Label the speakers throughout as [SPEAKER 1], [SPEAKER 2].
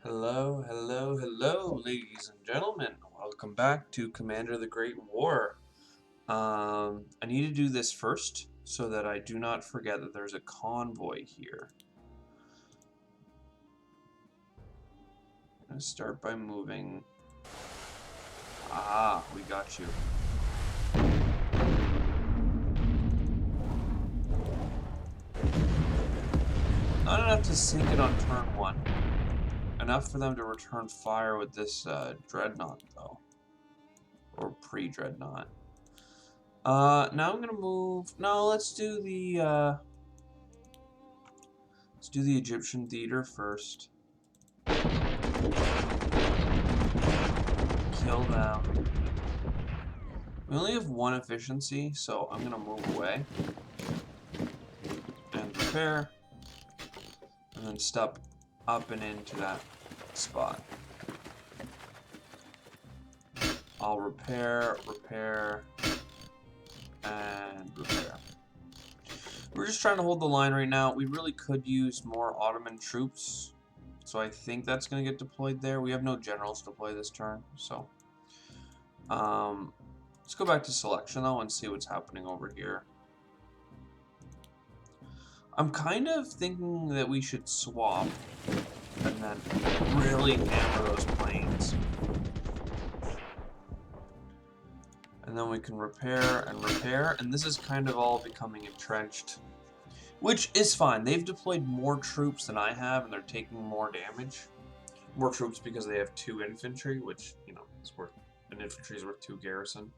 [SPEAKER 1] Hello, hello, hello, ladies and gentlemen. Welcome back to Commander of the Great War. I need to do this first so that I do not forget that there's a convoy here. I'm going to start by moving. Ah, we got you. Not enough to sink it on turn 1. Enough for them to return fire with this Dreadnought, though. Or pre-Dreadnought. Now I'm gonna move. No, let's do the Egyptian theater first. Kill them. We only have 1 efficiency, so I'm gonna move away and prepare, and then step up and into that spot. I'll repair, and repair. We're just trying to hold the line right now. We really could use more Ottoman troops, so I think that's going to get deployed there. We have no generals to play this turn, so let's go back to selection though and see what's happening over here. I'm kind of thinking that we should swap and then really hammer those planes. And then we can repair, and this is kind of all becoming entrenched. Which is fine. They've deployed more troops than I have, and they're taking more damage. More troops because they have 2 infantry, which, you know, is worth, an infantry is worth 2 garrison.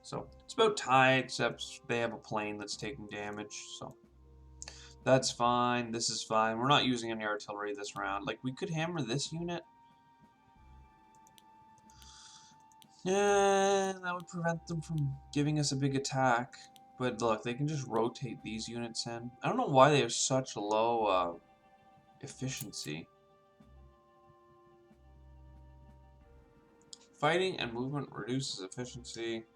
[SPEAKER 1] So, it's about tied, except they have a plane that's taking damage, so. That's fine, this is fine. We're not using any artillery this round. Like, we could hammer this unit. Yeah, that would prevent them from giving us a big attack. But look, they can just rotate these units in. I don't know why they have such low efficiency. Fighting and movement reduces efficiency.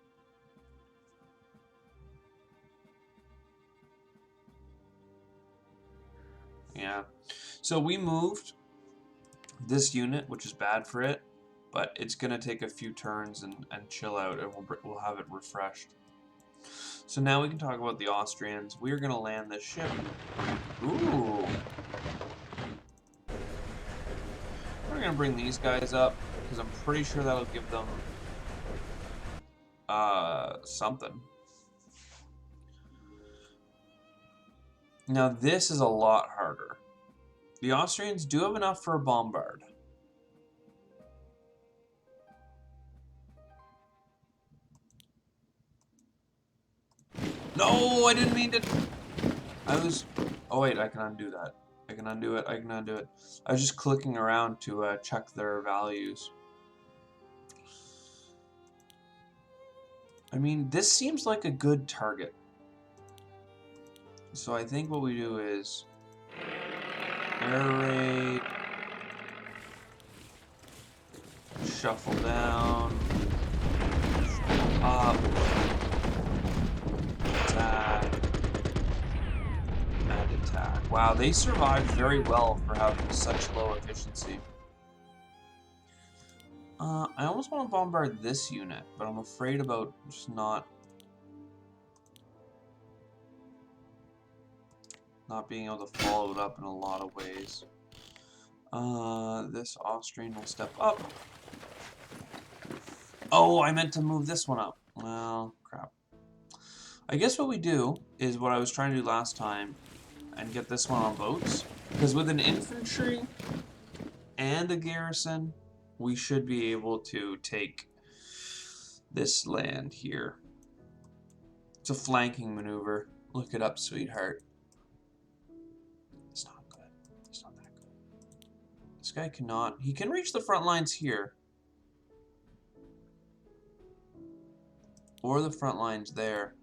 [SPEAKER 1] Yeah. So we moved this unit, which is bad for it, but it's going to take a few turns and chill out, and we'll have it refreshed. So now we can talk about the Austrians. We're going to land this ship. Ooh. We're going to bring these guys up, because I'm pretty sure that'll give them something. Now this is a lot harder. The Austrians do have enough for a bombard. No, I didn't mean to. Oh wait, I can undo that. I can undo it. I can undo it. I was just clicking around to check their values. I mean, this seems like a good target. So I think what we do is air raid, shuffle down, up, attack, and attack. Wow, they survived very well for having such low efficiency. I almost want to bombard this unit, but I'm afraid about just not being able to follow it up in a lot of ways. This Austrian will step up. Oh, I meant to move this one up. Well, crap. I guess what we do is what I was trying to do last time and get this one on boats. Because with an infantry and a garrison, we should be able to take this land here. It's a flanking maneuver. Look it up, sweetheart. It's not good. It's not that good. This guy cannot. He can reach the front lines here. Or the front lines there.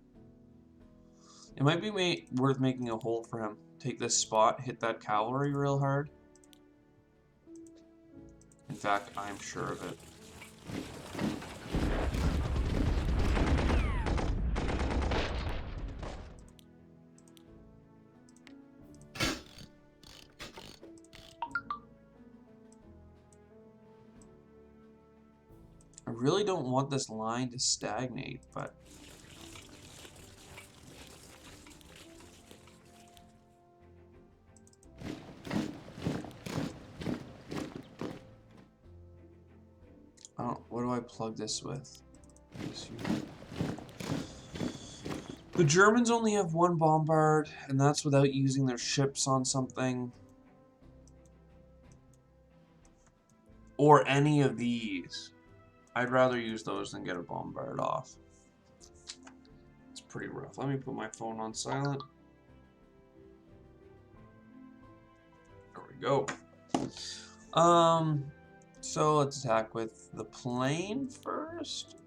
[SPEAKER 1] It might be worth making a hole for him. Take this spot, hit that cavalry real hard. In fact, I'm sure of it. really don't want this line to stagnate, but... what do I plug this with? The Germans only have one bombard, and that's without using their ships on something. Or any of these. I'd rather use those than get a bombard off. It's pretty rough. Let me put my phone on silent. There we go. So let's attack with the plane first.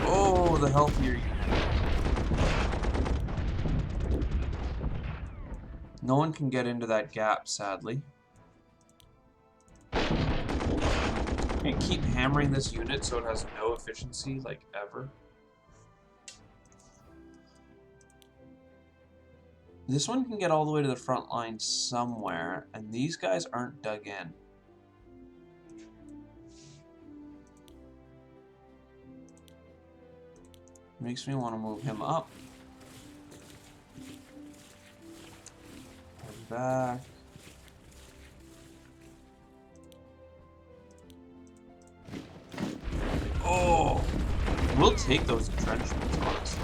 [SPEAKER 1] Oh, the healthier unit. No one can get into that gap, sadly. You keep hammering this unit so it has no efficiency, like, ever. This one can get all the way to the front line somewhere, and these guys aren't dug in. Makes me want to move him up. Head back. Oh! We'll take those entrenchments, honestly.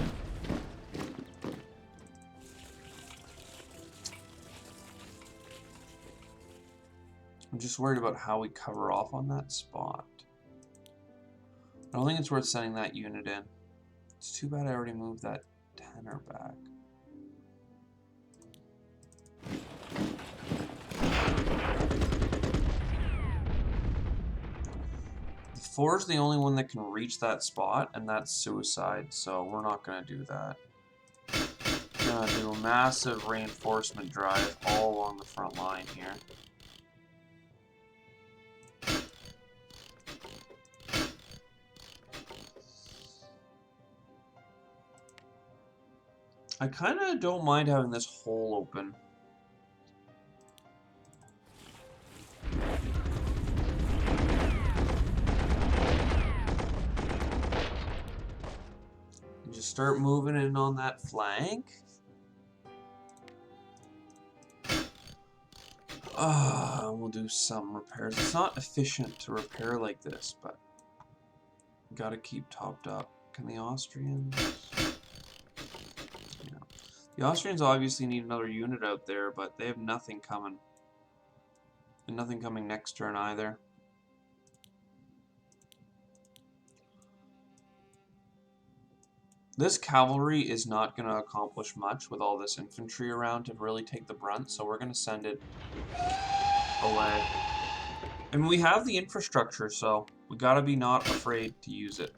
[SPEAKER 1] I'm just worried about how we cover off on that spot. I don't think it's worth sending that unit in. It's too bad I already moved that tenor back. The 4 is the only one that can reach that spot, and that's suicide, so we're not going to do that. We're going to do a massive reinforcement drive all along the front line here. I kind of don't mind having this hole open. Just start moving in on that flank. We'll do some repairs. It's not efficient to repair like this, but gotta keep topped up. Can the Austrians? Yeah. The Austrians obviously need another unit out there, but they have nothing coming. And nothing coming next turn either. This cavalry is not going to accomplish much with all this infantry around to really take the brunt, so we're going to send it away. I mean, we have the infrastructure, so we got to be not afraid to use it.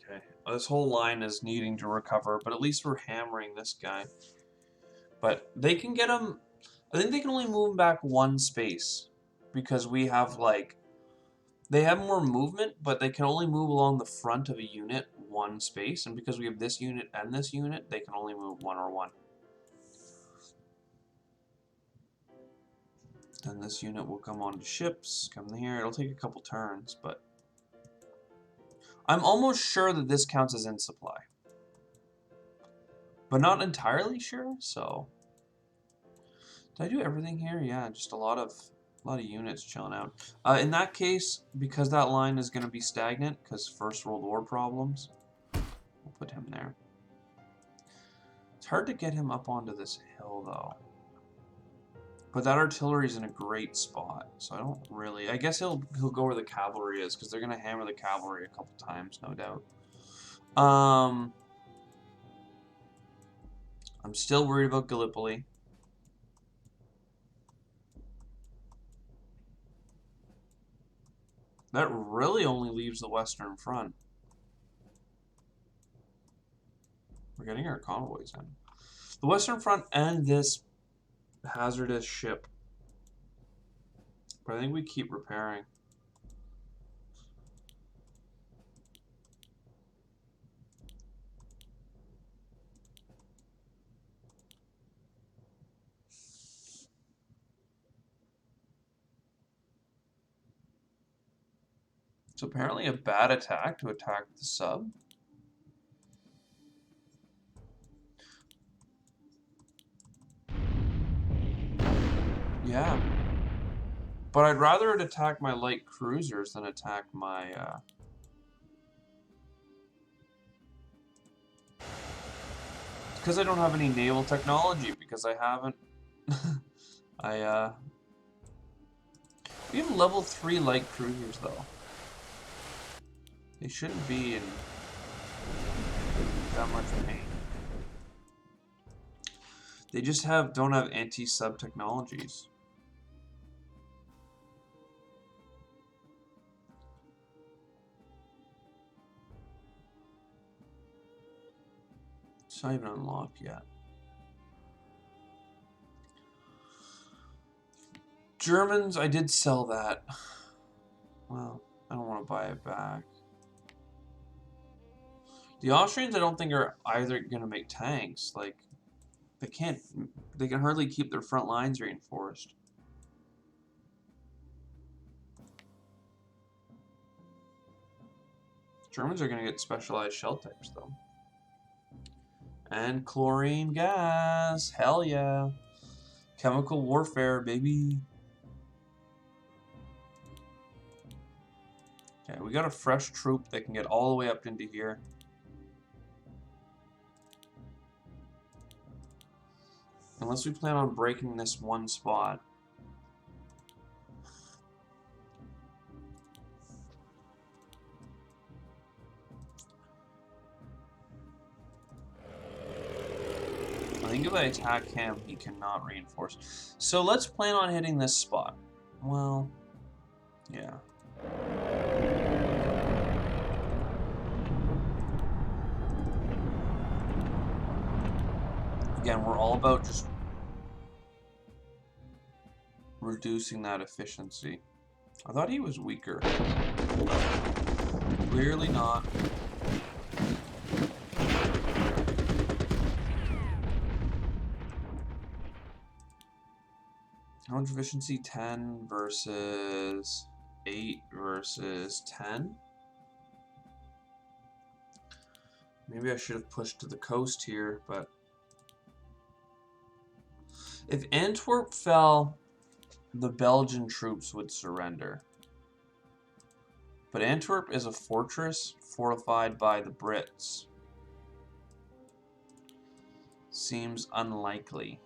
[SPEAKER 1] Okay, this whole line is needing to recover, but at least we're hammering this guy. But they can get him... I think they can only move him back one space, because we have, like... They have more movement, but they can only move along the front of a unit one space, and because we have this unit and this unit, they can only move one or one. Then this unit will come onto ships, come here. It'll take a couple turns, but... I'm almost sure that this counts as in supply. But not entirely sure, so... Did I do everything here? Yeah, just a lot of units chilling out. In that case, because that line is going to be stagnant, because First World War problems, we'll put him there. It's hard to get him up onto this hill, though. But that artillery's in a great spot, so I don't really... I guess he'll go where the cavalry is, because they're going to hammer the cavalry a couple times, no doubt. I'm still worried about Gallipoli. That really only leaves the Western Front. We're getting our convoys in. The Western Front and this hazardous ship. But I think we keep repairing. It's apparently a bad attack to attack the sub. Yeah. But I'd rather it attack my light cruisers than attack my, because I don't have any naval technology, because I haven't... We have level 3 light cruisers, though. They shouldn't be in that much pain. They just don't have anti-sub technologies. It's not even unlocked yet. Germans, I did sell that. Well, I don't want to buy it back. The Austrians, I don't think, are either going to make tanks. Like, they can hardly keep their front lines reinforced. Germans are going to get specialized shell types, though. And chlorine gas. Hell yeah. Chemical warfare, baby. Okay, we got a fresh troop that can get all the way up into here. Unless we plan on breaking this one spot. I think if I attack him, he cannot reinforce. So let's plan on hitting this spot. Well, yeah. Again, we're all about just reducing that efficiency. I thought he was weaker. Clearly not. How much efficiency? 10 versus 8 versus 10? Maybe I should have pushed to the coast here, but... If Antwerp fell, the Belgian troops would surrender. But Antwerp is a fortress fortified by the Brits. Seems unlikely.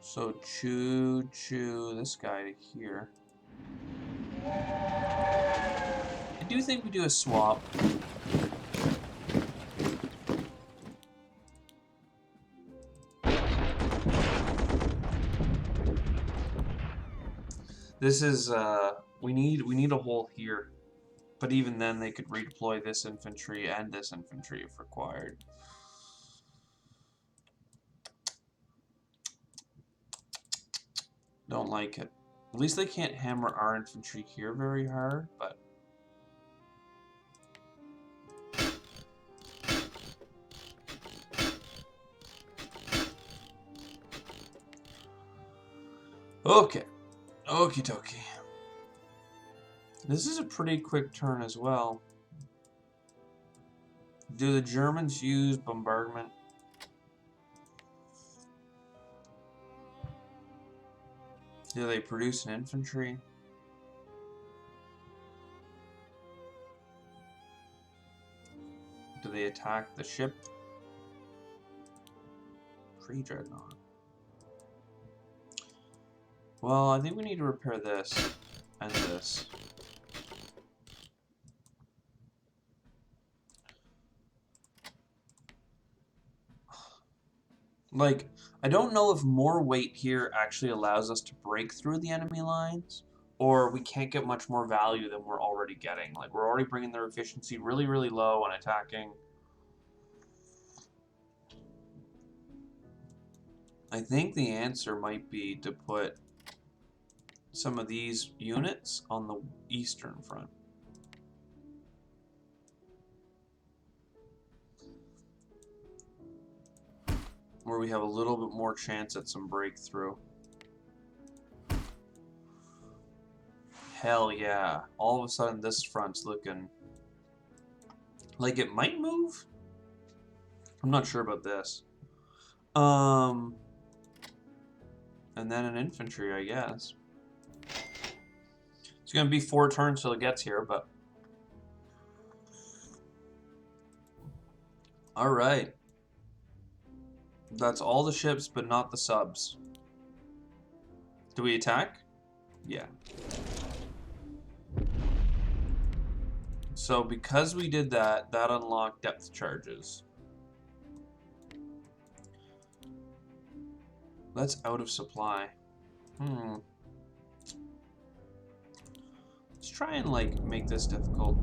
[SPEAKER 1] So choo this guy to here. I do think we do a swap. This is we need a hole here. But even then they could redeploy this infantry and this infantry if required. Don't like it. At least they can't hammer our infantry here very hard, but... Okay. Okie dokie. This is a pretty quick turn as well. Do the Germans use bombardment? Do they produce an infantry? Do they attack the ship? Pre-dreadnought. Well, I think we need to repair this and this. Like, I don't know if more weight here actually allows us to break through the enemy lines, or we can't get much more value than we're already getting. Like, we're already bringing their efficiency really, really low on attacking. I think the answer might be to put some of these units on the eastern front. Where we have a little bit more chance at some breakthrough. Hell yeah. All of a sudden this front's looking like it might move? I'm not sure about this. And then an infantry, I guess. It's gonna be 4 turns till it gets here, but... Alright. That's all the ships, but not the subs. Do we attack? Yeah. So because we did that, that unlocked depth charges. That's out of supply. Let's try and, like, make this difficult.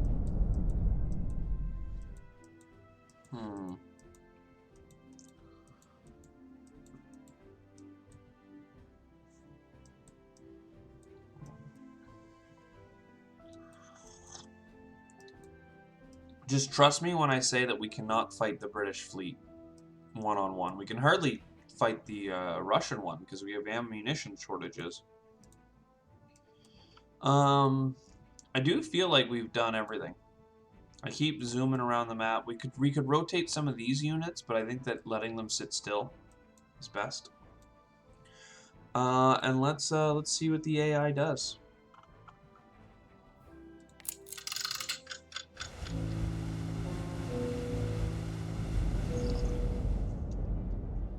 [SPEAKER 1] Just trust me when I say that we cannot fight the British fleet one-on-one. We can hardly fight the Russian one because we have ammunition shortages. I do feel like we've done everything. I keep zooming around the map. We could rotate some of these units, but I think that letting them sit still is best. And let's see what the AI does.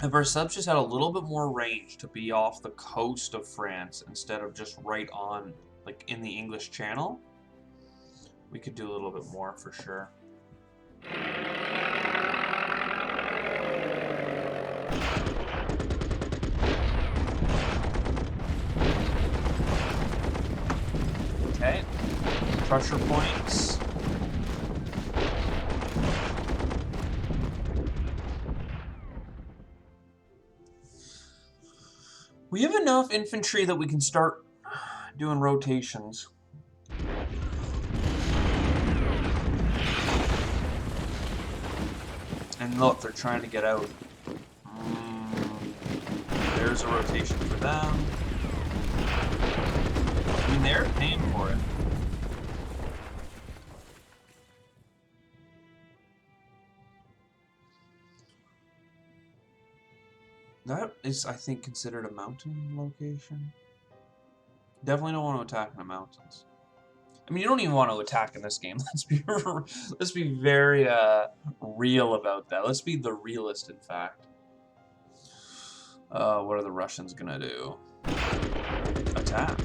[SPEAKER 1] If our subs just had a little bit more range to be off the coast of France instead of just right on, like, in the English Channel, we could do a little bit more for sure. Okay. Pressure points. We have enough infantry that we can start doing rotations. And look, they're trying to get out. There's a rotation for them. I mean, they're paying for it. That is, I think, considered a mountain location. Definitely don't want to attack in the mountains. I mean, you don't even want to attack in this game. Let's be very real about that. Let's be the realist, in fact. What are the Russians gonna do? Attack.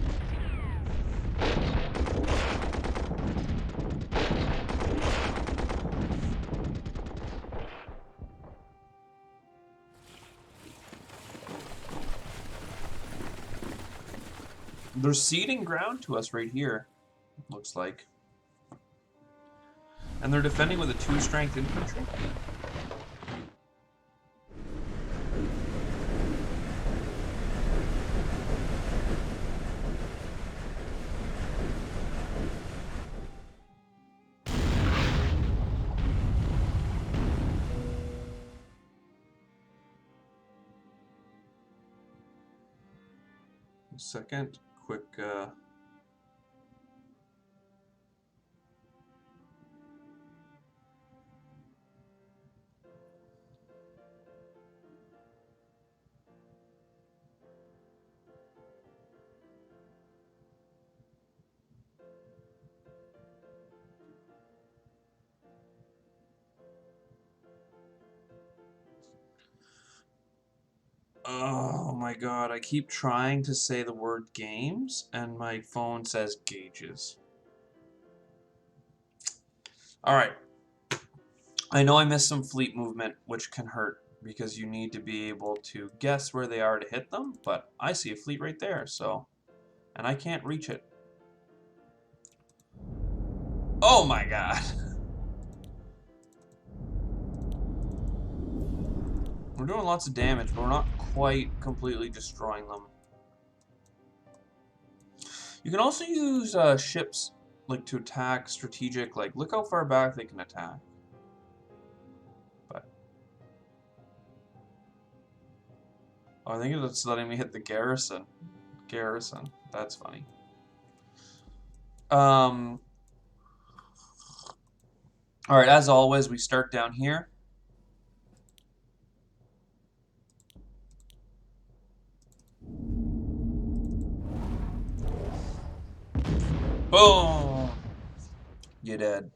[SPEAKER 1] They're ceding ground to us right here, looks like. And they're defending with a 2-strength infantry. Second, quick oh my god, I keep trying to say the word games, and my phone says gauges. Alright. I know I missed some fleet movement, which can hurt, because you need to be able to guess where they are to hit them, but I see a fleet right there, so... And I can't reach it. Oh my god! We're doing lots of damage, but we're not quite completely destroying them. You can also use ships like to attack strategic. Like, look how far back they can attack. But oh, I think it's letting me hit the garrison. Garrison. That's funny. All right. As always, we start down here. Boom! You dead.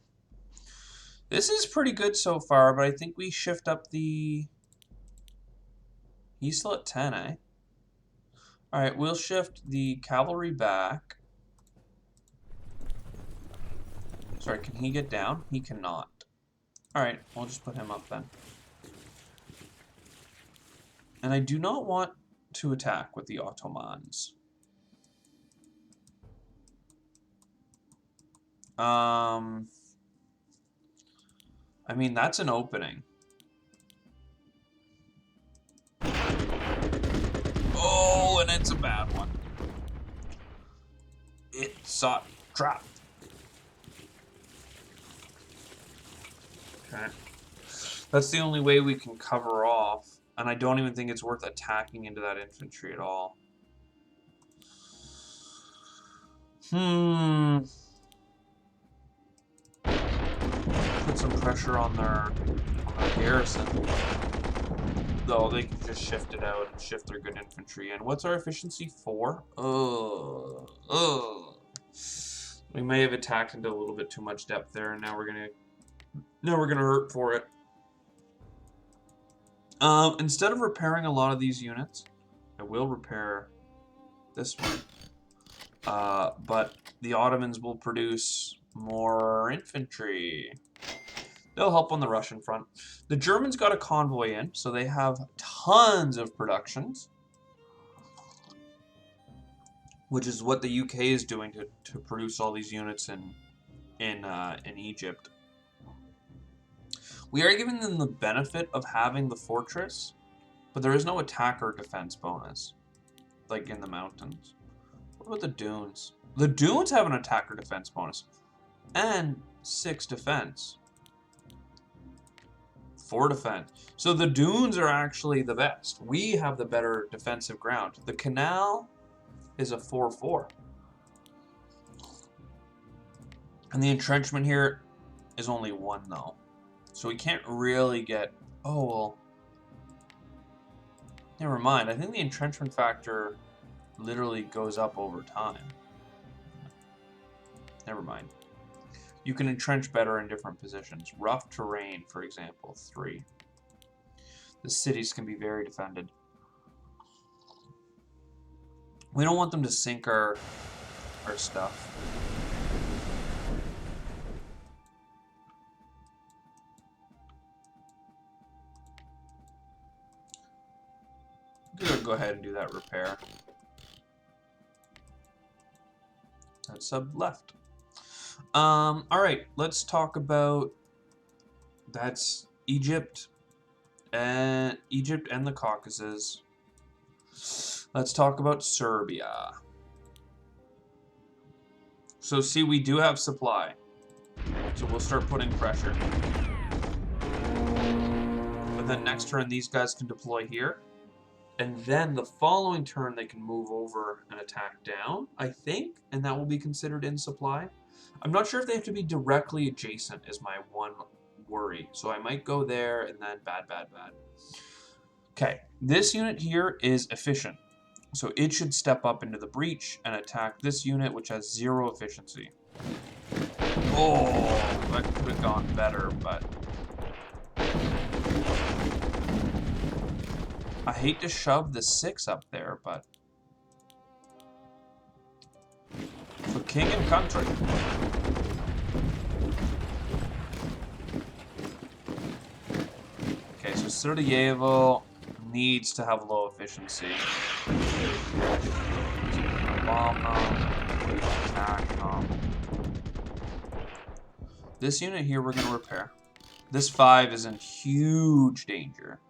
[SPEAKER 1] This is pretty good so far, but I think we shift up the... He's still at 10, eh? Alright, we'll shift the cavalry back. Sorry, can he get down? He cannot. Alright, we'll just put him up then. And I do not want to attack with the Ottomans. I mean, that's an opening. Oh, and it's a bad one. It's a trap. Okay. That's the only way we can cover off. And I don't even think it's worth attacking into that infantry at all. Put some pressure on their garrison. Though they can just shift it out and shift their good infantry in. What's our efficiency? 4? We may have attacked into a little bit too much depth there, and now we're gonna hurt for it. Instead of repairing a lot of these units, I will repair this one. But the Ottomans will produce more infantry. They'll help on the Russian front. The Germans got a convoy in, so they have tons of productions. Which is what the UK is doing to produce all these units in Egypt. We are giving them the benefit of having the fortress, but there is no attack or defense bonus, like in the mountains. What about the dunes? The dunes have an attack or defense bonus, and 6 defense. 4 defense. So the dunes are actually the best. We have the better defensive ground. The canal is a 4-4. And the entrenchment here is only 1 though. So we can't really get... Oh, well... Never mind. I think the entrenchment factor literally goes up over time. Never mind. You can entrench better in different positions. Rough terrain, for example, 3. The cities can be very defended. We don't want them to sink our stuff. I'm gonna go ahead and do that repair. That's sub left. Alright, let's talk about... That's Egypt and the Caucasus. Let's talk about Serbia. So see, we do have supply. So we'll start putting pressure. But then next turn, these guys can deploy here. And then the following turn, they can move over and attack down, I think. And that will be considered in supply. I'm not sure if they have to be directly adjacent is my one worry. So I might go there and then bad. Okay, this unit here is efficient. So it should step up into the breach and attack this unit, which has 0 efficiency. Oh, that could have gone better, but... I hate to shove the 6 up there, but... For king and country. Okay, so Sarajevo needs to have low efficiency. Bomb them, attack them. This unit here we're going to repair. This 5 is in huge danger.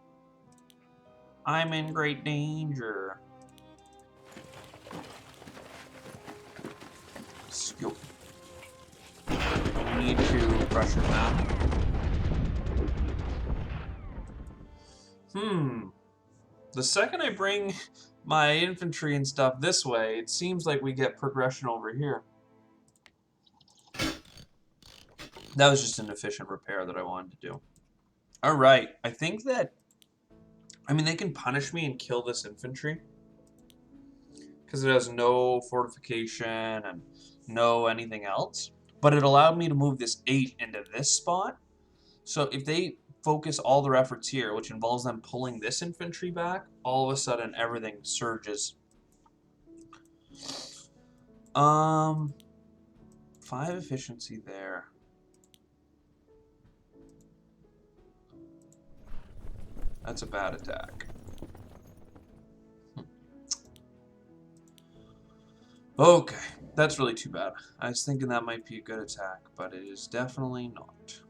[SPEAKER 1] I'm in great danger. Scoop. We need to pressure them. The second I bring my infantry and stuff this way, it seems like we get progression over here. That was just an efficient repair that I wanted to do. Alright, I think that... I mean, they can punish me and kill this infantry. Because it has no fortification and no anything else. But it allowed me to move this 8 into this spot. So if they focus all their efforts here, which involves them pulling this infantry back, all of a sudden everything surges. 5 efficiency there. That's a bad attack. Okay, that's really too bad. I was thinking that might be a good attack, but it is definitely not.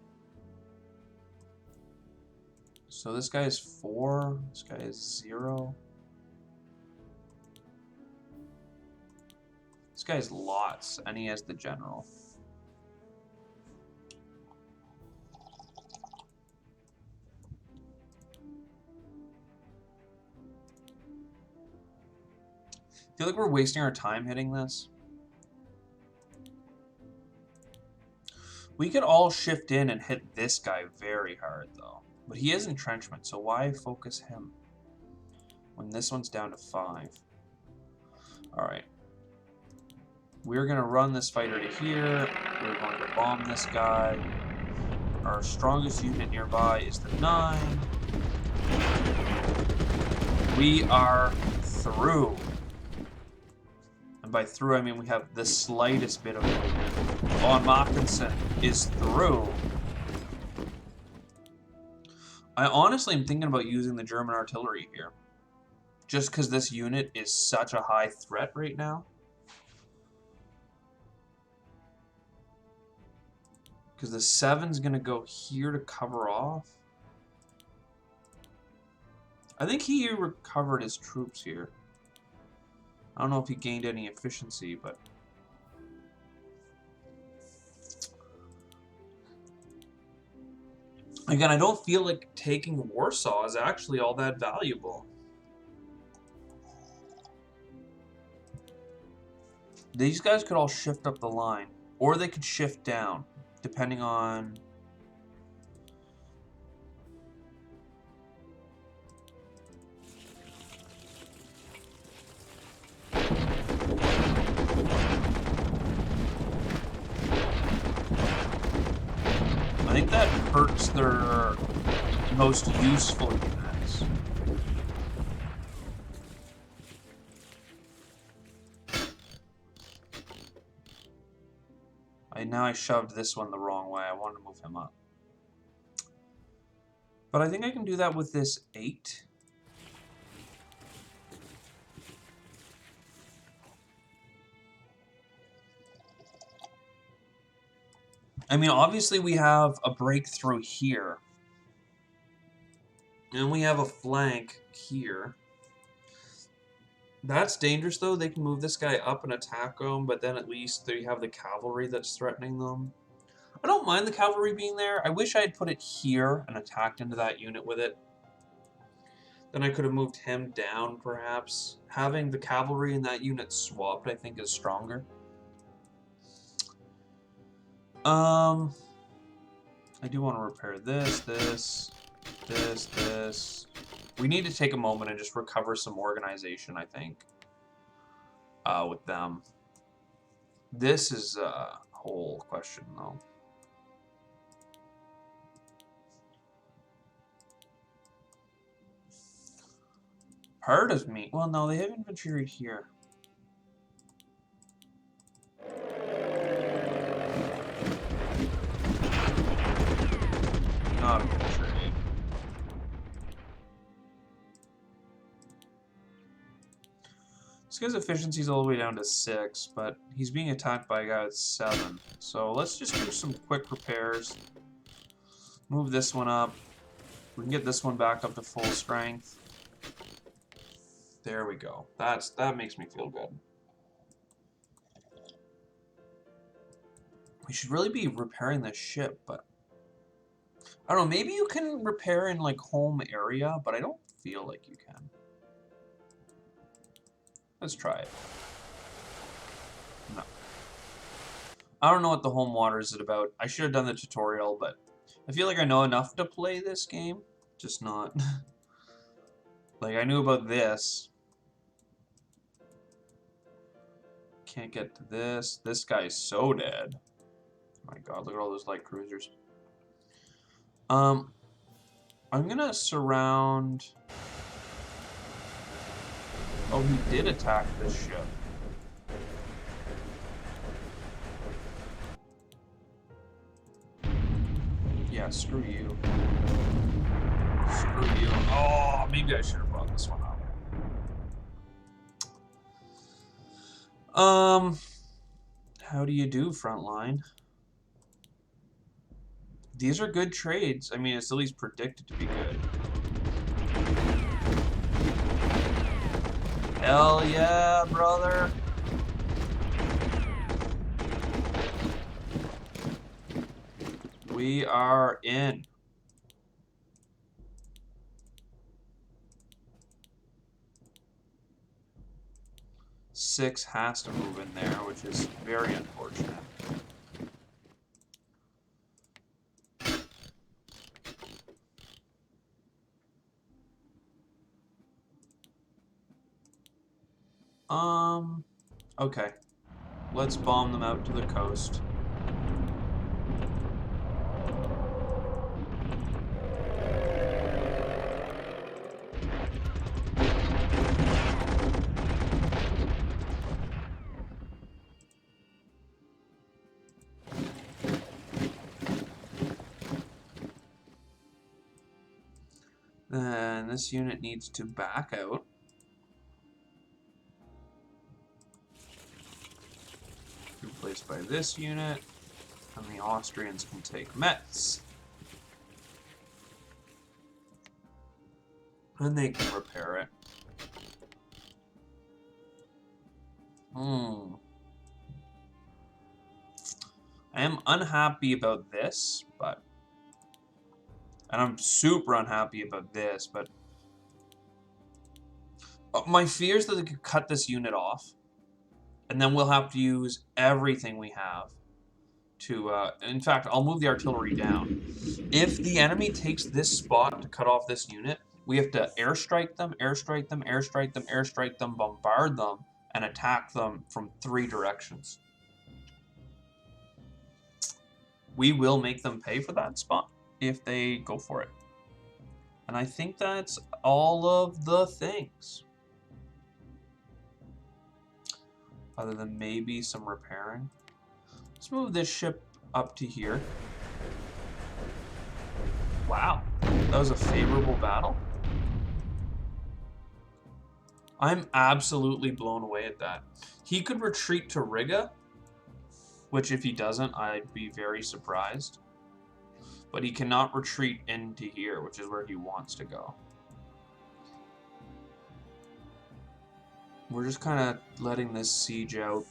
[SPEAKER 1] So this guy is 4, this guy is 0. This guy has lots, and he has the general. I feel like we're wasting our time hitting this. We could all shift in and hit this guy very hard, though. But he has entrenchment, so why focus him? When this one's down to 5. Alright. We're going to run this fighter to here. We're going to bomb this guy. Our strongest unit nearby is the 9. We are through. And by through, I mean we have the slightest bit of movement. Von Mackensen is through. I honestly am thinking about using the German artillery here. Just because this unit is such a high threat right now. Because the 7's going to go here to cover off. I think he recovered his troops here. I don't know if he gained any efficiency, but... Again, I don't feel like taking Warsaw is actually all that valuable. These guys could all shift up the line. Or they could shift down, depending on... I think that hurts their most useful units. Now I shoved this one the wrong way. I wanted to move him up. But I think I can do that with this 8. I mean, obviously we have a breakthrough here. And we have a flank here. That's dangerous, though. They can move this guy up and attack him, but then at least they have the cavalry that's threatening them. I don't mind the cavalry being there. I wish I had put it here and attacked into that unit with it. Then I could have moved him down, perhaps. Having the cavalry in that unit swapped, I think, is stronger. I do want to repair this. We need to take a moment and just recover some organization, I think, with them. This is a whole question, though. Part of me... Well, no, they have infantry right here. Not infantry. This guy's efficiency is all the way down to 6, but he's being attacked by a guy with 7. So let's just do some quick repairs. Move this one up. We can get this one back up to full strength. There we go. That makes me feel good. We should really be repairing this ship, but I don't know, maybe you can repair in like home area, but I don't feel like you can. Let's try it. No. I don't know what the home water is about. I should have done the tutorial, but I feel like I know enough to play this game. Just not. Like, I knew about this. Can't get to this. This guy's so dead. My god, look at all those light cruisers. I'm gonna surround... Oh, he did attack this ship. Yeah, screw you. Screw you. Oh, maybe I should have brought this one up. How do you do, Frontline? These are good trades. I mean, it's at least predicted to be good. Hell yeah, brother. We are in. Six has to move in there, which is very unfortunate. Okay. Let's bomb them out to the coast. Then this unit needs to back out. Replaced by this unit. And the Austrians can take Metz. And they can repair it. I am unhappy about this, but... And I'm super unhappy about this, but... My fear is that they could cut this unit off. And then we'll have to use everything we have to... in fact, I'll move the artillery down. If the enemy takes this spot to cut off this unit, we have to airstrike them, airstrike them, airstrike them, airstrike them, bombard them, and attack them from 3 directions. We will make them pay for that spot if they go for it. And I think that's all of the things. Other than maybe some repairing. Let's move this ship up to here. Wow, that was a favorable battle. I'm absolutely blown away at that. He could retreat to Riga, which if he doesn't, I'd be very surprised. But he cannot retreat into here, which is where he wants to go. We're just kind of letting this siege out.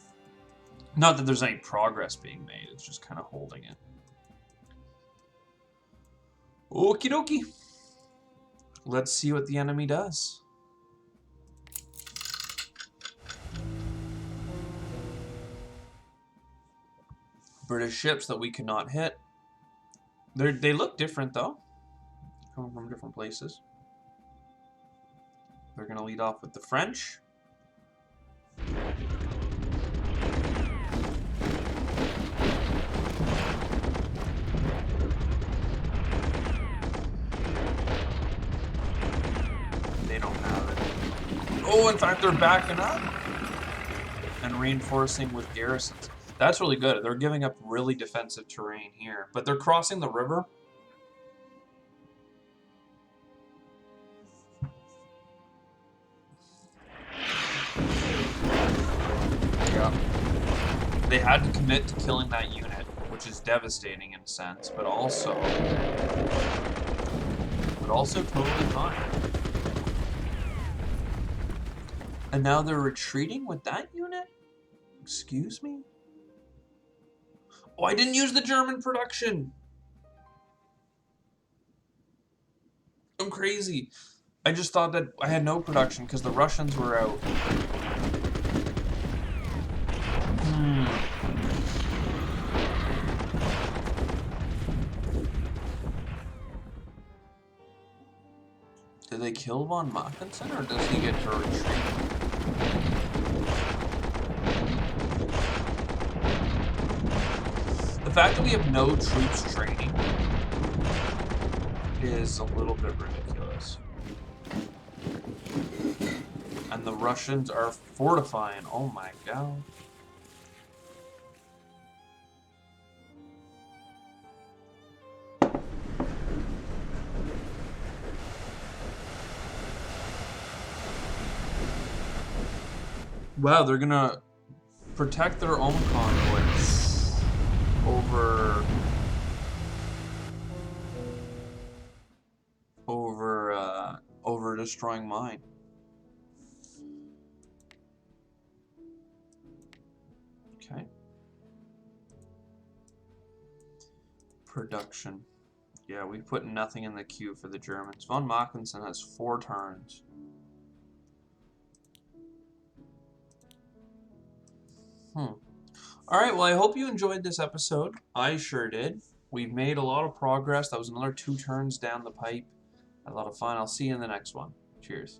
[SPEAKER 1] Not that there's any progress being made, it's just kind of holding it. Okie dokie. Let's see what the enemy does. British ships that we cannot hit. They look different, though. Coming from different places. They're going to lead off with the French. They don't have it. Oh, in fact, they're backing up. And reinforcing with garrisons. That's really good. They're giving up really defensive terrain here. But they're crossing the river. Yeah. They had to commit to killing that unit, which is devastating in a sense, but also totally fine. And now they're retreating with that unit? Excuse me? Oh, I didn't use the German production! I'm crazy. I just thought that I had no production because the Russians were out. Did they kill von Mackensen, or does he get to retreat? The fact that we have no troops training is a little bit ridiculous. And the Russians are fortifying. Oh my god. Wow, they're gonna protect their own convoys over destroying mine. Okay. Production. Yeah, we put nothing in the queue for the Germans. Von Mackensen has 4 turns. Alright, well, I hope you enjoyed this episode. I sure did. We've made a lot of progress. That was another 2 turns down the pipe. A lot of fun. I'll see you in the next one. Cheers.